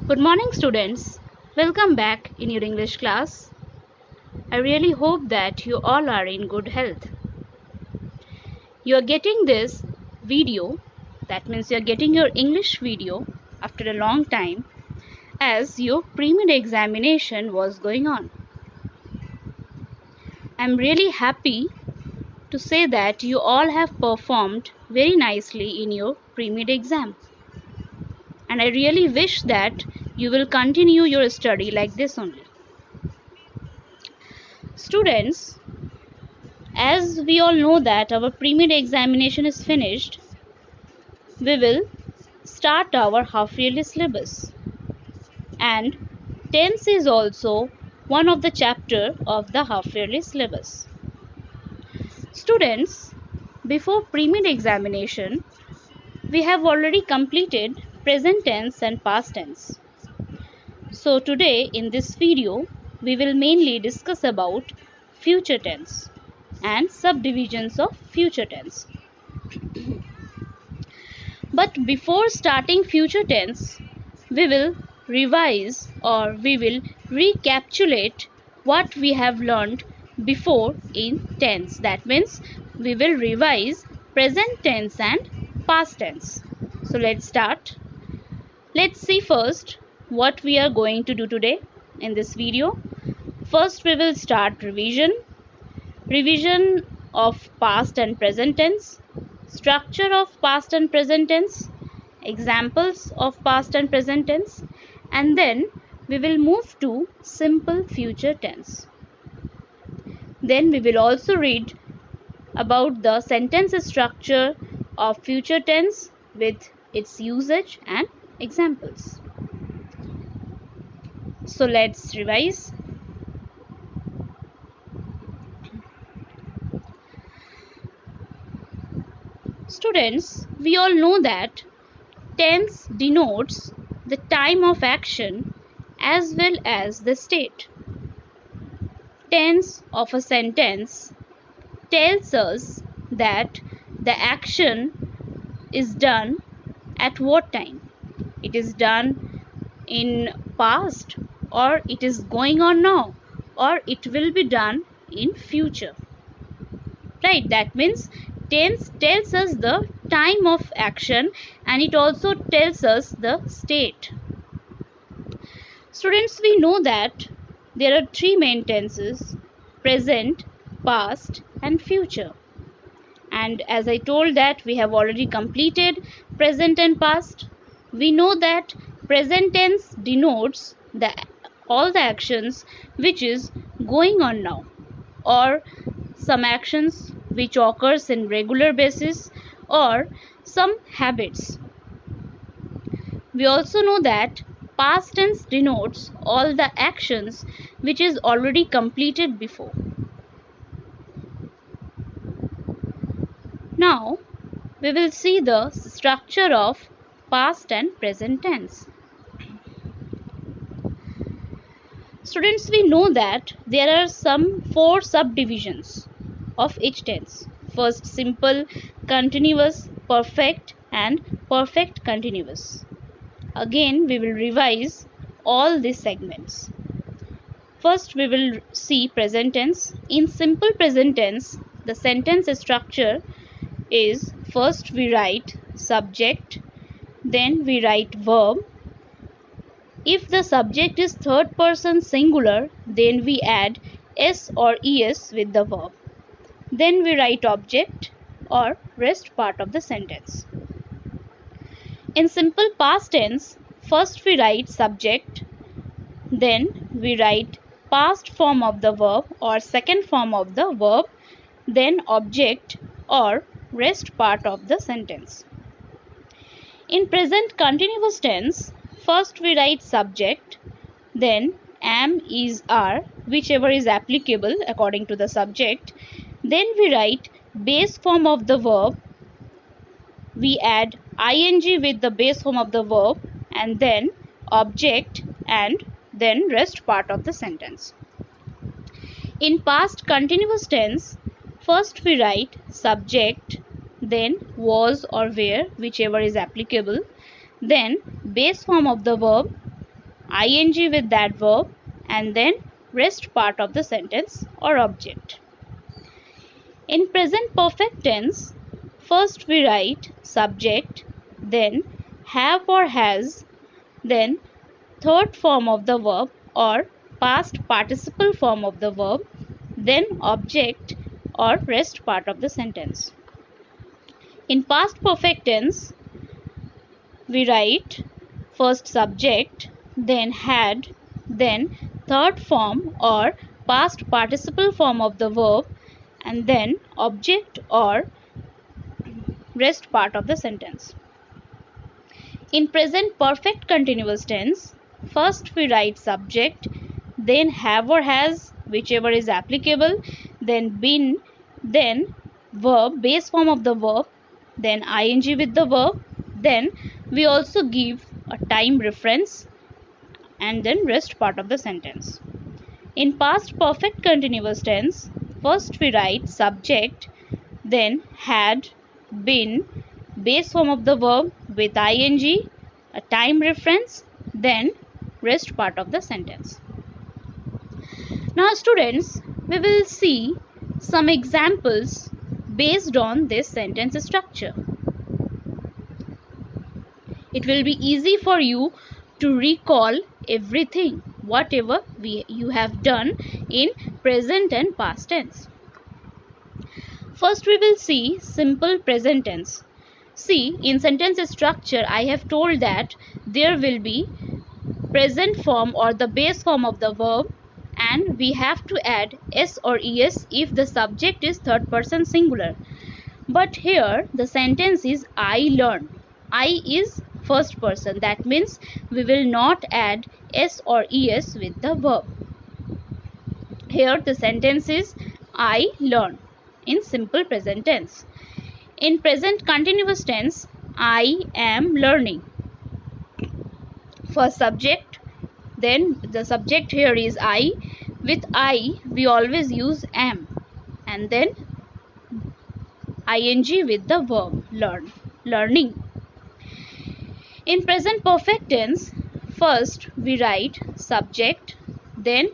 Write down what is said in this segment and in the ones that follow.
Good morning, students. Welcome back in your English class. I really hope that you all are in good health. You are getting this video, that means you are getting your English video after a long time as your pre-mid examination was going on. I'm really happy to say that you all have performed very nicely in your pre-mid exam. And I really wish that you will continue your study like this only. Students, as we all know that our pre-mid examination is finished, we will start our half-yearly syllabus. And tense is also one of the chapter of the half-yearly syllabus. Students, before pre-mid examination, we have already completed present tense and past tense. So today in this video, we will mainly discuss about future tense and subdivisions of future tense. But before starting future tense, we will revise or we will recapitulate what we have learned before in tense. That means we will revise present tense and past tense. So let's start. Let's see first what we are going to do today in this video. First we will start revision of past and present tense, structure of past and present tense, examples of past and present tense, and then we will move to simple future tense. Then we will also read about the sentence structure of future tense with its usage and examples. So let's revise. Students, we all know that tense denotes the time of action as well as the state. Tense of a sentence tells us that the action is done at what time. It is done in past, or it is going on now, or it will be done in future. Right, that means tense tells us the time of action and it also tells us the state. Students, we know that there are three main tenses: present, past and future. And as I told that we have already completed present and past, we know that present tense denotes all the actions which is going on now, or some actions which occurs in regular basis, or some habits. We also know that past tense denotes all the actions which is already completed before. Now we will see the structure of past and present tense. Students, we know that there are some 4 subdivisions of each tense. First, simple, continuous, perfect and perfect continuous. Again, we will revise all these segments. First, we will see present tense. In simple present tense, the sentence structure is: first we write subject, then we write verb. If the subject is third person singular, then we add s or es with the verb. Then we write object or rest part of the sentence. In simple past tense, first we write subject, then we write past form of the verb or second form of the verb, then object or rest part of the sentence. In present continuous tense, first we write subject, then am, is, are, whichever is applicable according to the subject. Then we write base form of the verb. We add ing with the base form of the verb, and then object, and then rest part of the sentence. In past continuous tense, first we write subject, then was or were, whichever is applicable, then base form of the verb, ing with that verb, and then rest part of the sentence or object. In present perfect tense, first we write subject, then have or has, then third form of the verb or past participle form of the verb, then object or rest part of the sentence. In past perfect tense, we write first subject, then had, then third form or past participle form of the verb, and then object or rest part of the sentence. In present perfect continuous tense, first we write subject, then have or has, whichever is applicable, then been, then verb, base form of the verb, then ing with the verb, then we also give a time reference, and then rest part of the sentence. In past perfect continuous tense, first we write subject, then had, been, base form of the verb with ing, a time reference, then rest part of the sentence. Now students, we will see some examples based on this sentence structure. It will be easy for you to recall everything, whatever you have done in present and past tense. First we will see simple present tense. See, in sentence structure I have told that there will be present form or the base form of the verb, and we have to add s or es if the subject is third person singular. But here the sentence is I learned. I is first person. That means we will not add s or es with the verb. Here the sentence is I learned in simple present tense. In present continuous tense, I am learning. First subject, then the subject here is I. With I, we always use am, and then ing with the verb learn, learning. In present perfect tense, first we write subject, then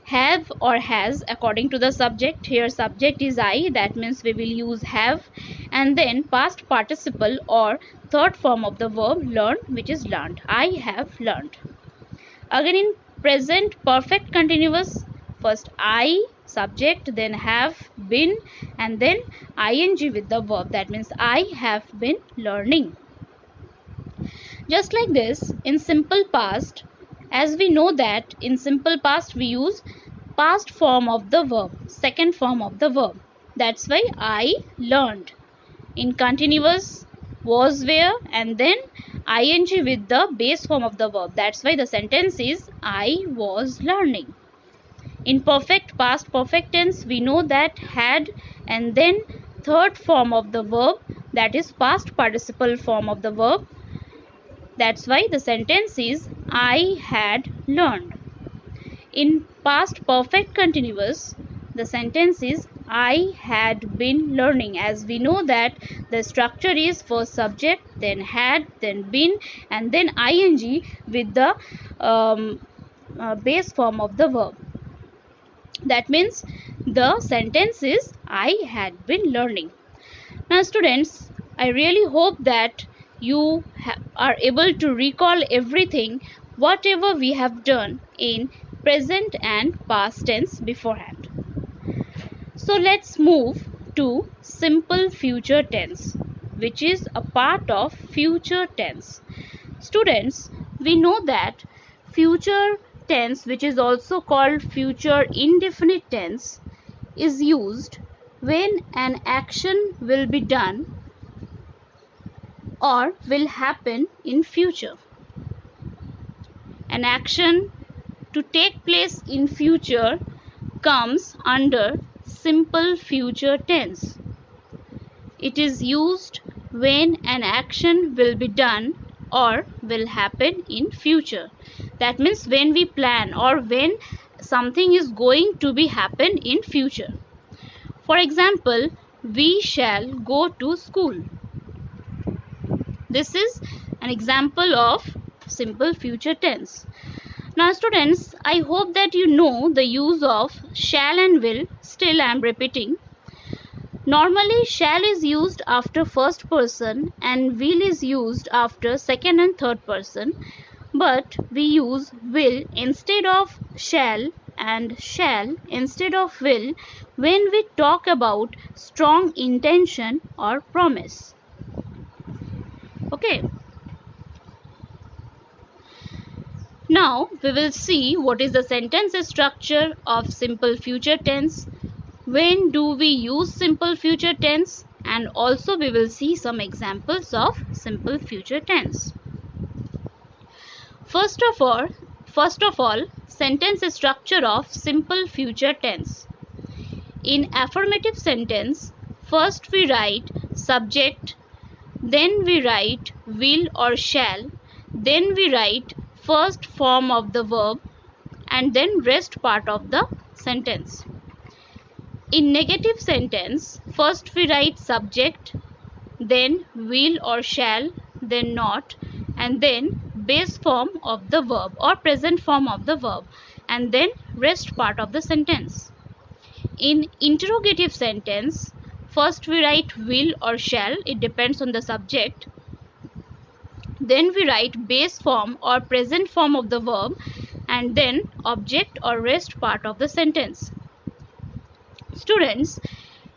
have or has according to the subject. Here subject is I, that means we will use have, and then past participle or third form of the verb learn, which is learned. I have learned. Again in present perfect continuous, first I, subject, then have, been, and then ing with the verb. That means I have been learning. Just like this, in simple past, as we know that in simple past we use past form of the verb, second form of the verb. That's why I learned. In continuous, was, were, and then ing with the base form of the verb. That's why the sentence is I was learning. In perfect past perfect tense, we know that had and then third form of the verb, that is past participle form of the verb. That's why the sentence is I had learned. In past perfect continuous, the sentence is I had been learning. As we know that the structure is first subject, then had, then been, and then ing with the base form of the verb. That means the sentence is I had been learning. Now students, I really hope that you are able to recall everything whatever we have done in present and past tense beforehand. So let's move to simple future tense, which is a part of future tense. Students, we know that future tense, which is also called future indefinite tense, is used when an action will be done or will happen in future. An action to take place in future comes under simple future tense. It is used when an action will be done or will happen in future. That means when we plan or when something is going to be happen in future. For example, we shall go to school. This is an example of simple future tense. Now students, I hope that you know the use of shall and will. Still I am repeating. Normally shall is used after first person and will is used after second and third person, but we use will instead of shall and shall instead of will when we talk about strong intention or promise. Okay. Now we will see what is the sentence structure of simple future tense. When do we use simple future tense? And also we will see some examples of simple future tense. First of all, sentence structure of simple future tense. In affirmative sentence, first we write subject, then we write will or shall, then we write first form of the verb, and then rest part of the sentence. In negative sentence, first we write subject, then will or shall, then not, and then base form of the verb or present form of the verb, and then rest part of the sentence. In interrogative sentence, first we write will or shall, it depends on the subject, then we write base form or present form of the verb, and then object or rest part of the sentence. Students,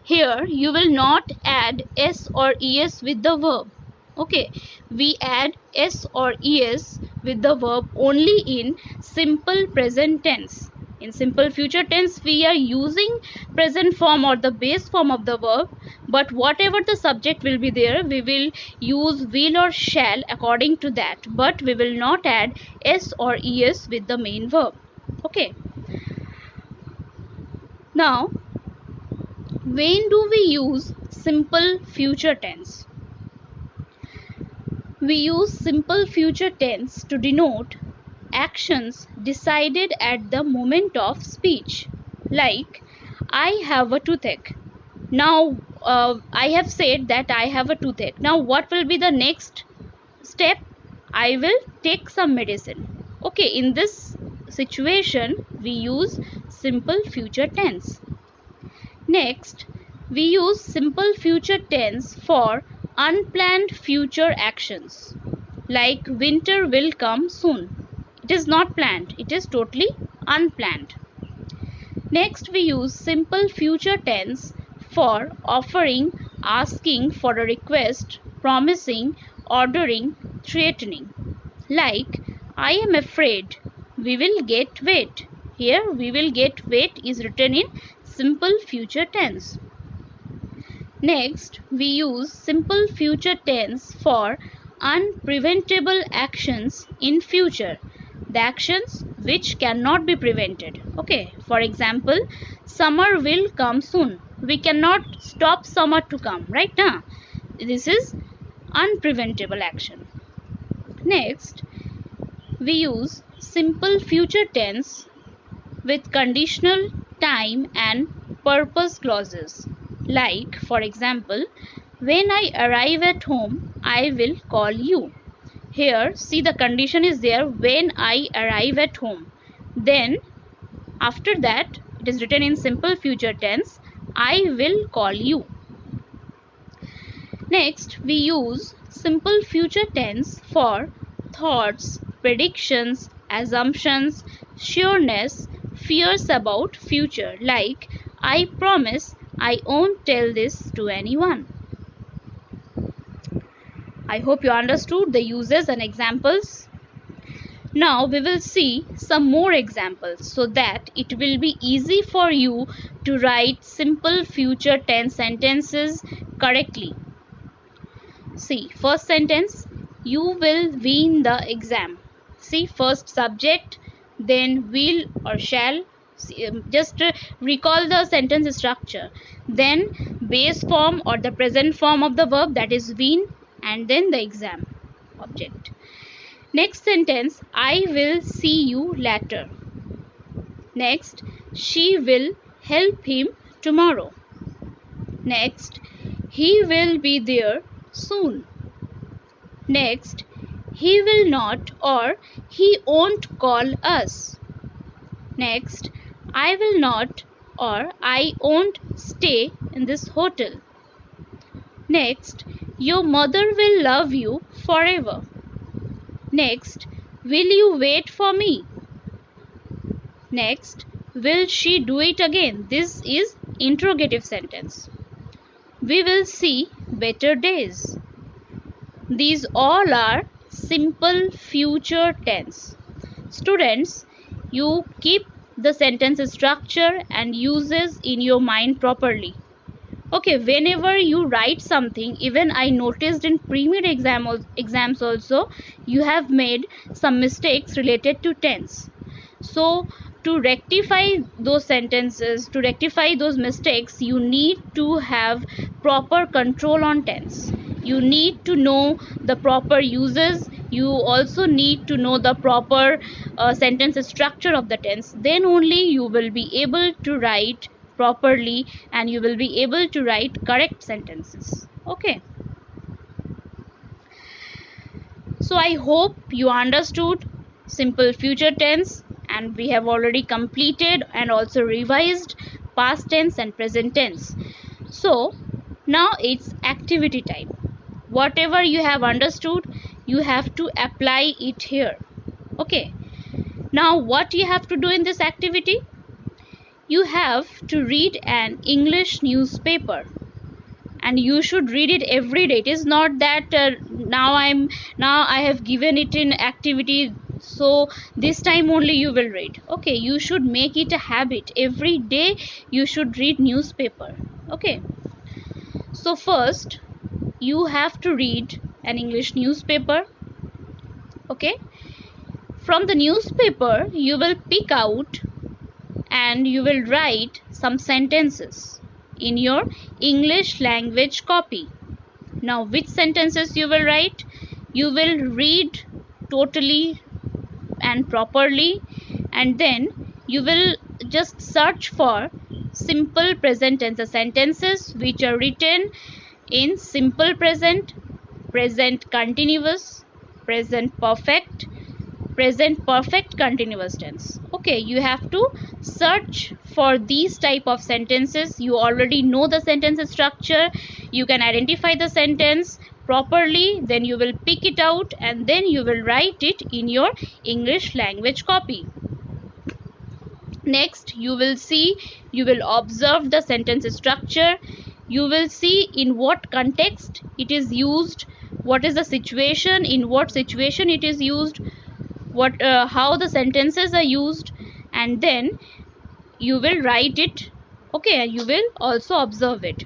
here you will not add s or es with the verb. Okay, we add s or es with the verb only in simple present tense. In simple future tense, we are using present form or the base form of the verb, but whatever the subject will be there, we will use will or shall according to that, but we will not add s or es with the main verb. Okay. Now, when do we use simple future tense? We use simple future tense to denote actions decided at the moment of speech. Like, I have a toothache. Now, I have said that I have a toothache. Now, what will be the next step? I will take some medicine. Okay, in this situation, we use simple future tense. Next, we use simple future tense for unplanned future actions. Like winter will come soon. It is not planned, it is totally unplanned. Next, we use simple future tense for offering, asking for a request, promising, ordering, threatening. Like, I am afraid we will get wet. Here, we will get wet is written in simple future tense. Next, we use simple future tense for unpreventable actions in future. The actions which cannot be prevented. Okay, for example, summer will come soon. We cannot stop summer to come, right now. This is unpreventable action. Next, we use simple future tense with conditional, time and purpose clauses. Like, for example, when I arrive at home, I will call you. Here, see, the condition is there, when I arrive at home. Then, after that, it is written in simple future tense, I will call you. Next, we use simple future tense for thoughts, predictions, assumptions, sureness, fears about future. Like, I promise I won't tell this to anyone. I hope you understood the uses and examples. Now we will see some more examples so that it will be easy for you to write simple future tense sentences correctly. See, first sentence, you will win the exam. See, first subject, then will or shall. Just recall the sentence structure. Then base form or the present form of the verb, that is win, and then the exam object. Next sentence, I will see you later. Next, she will help him tomorrow. Next, he will be there soon. Next, he will not or he won't call us. Next, I will not or I won't stay in this hotel. Next, your mother will love you forever. Next, will you wait for me? Next, will she do it again? This is interrogative sentence. We will see better days. These all are simple future tense. Students, you keep the sentence structure and uses in your mind properly. Okay, whenever you write something, even I noticed in pre-med exams also, you have made some mistakes related to tense. So to rectify those sentences, to rectify those mistakes, you need to have proper control on tense. You need to know the proper uses. You also need to know the proper sentence structure of the tense. Then only you will be able to write properly and you will be able to write correct sentences. Okay. So I hope you understood simple future tense, and we have already completed and also revised past tense and present tense. So now it's activity time. Whatever you have understood, you have to apply it here. Okay. Now what you have to do in this activity? You have to read an English newspaper, and you should read it every day. It is not that now I have given it in activity, so this time only you will read. Okay, you should make it a habit. Every day you should read newspaper. Okay, so first you have to read an English newspaper. Okay, from the newspaper you will pick out and you will write some sentences in your English language copy. Now which sentences you will write? You will read totally and properly, and then you will just search for simple present tense sentences which are written in simple present, present continuous, present perfect, present perfect continuous tense. Okay, you have to search for these type of sentences. You already know the sentence structure, you can identify the sentence properly, then you will pick it out and then you will write it in your English language copy. Next, you will observe the sentence structure. You will see in what context it is used, what is the situation, in what situation it is used, how the sentences are used, and then you will write it. Okay, you will also observe it.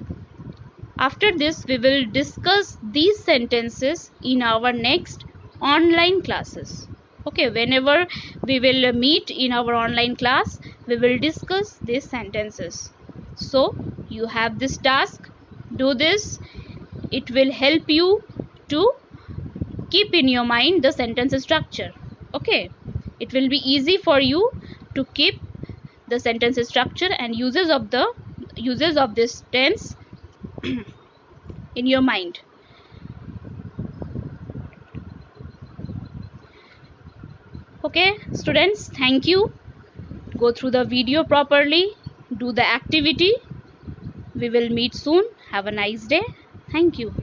After this, we will discuss these sentences in our next online classes. Okay, whenever we will meet in our online class, we will discuss these sentences. So you have this task, do this. It will help you to keep in your mind the sentence structure. Okay, it will be easy for you to keep the sentence structure and uses of this tense in your mind. Okay, students, thank you. Go through the video properly, do the activity. We will meet soon. Have a nice day. Thank you.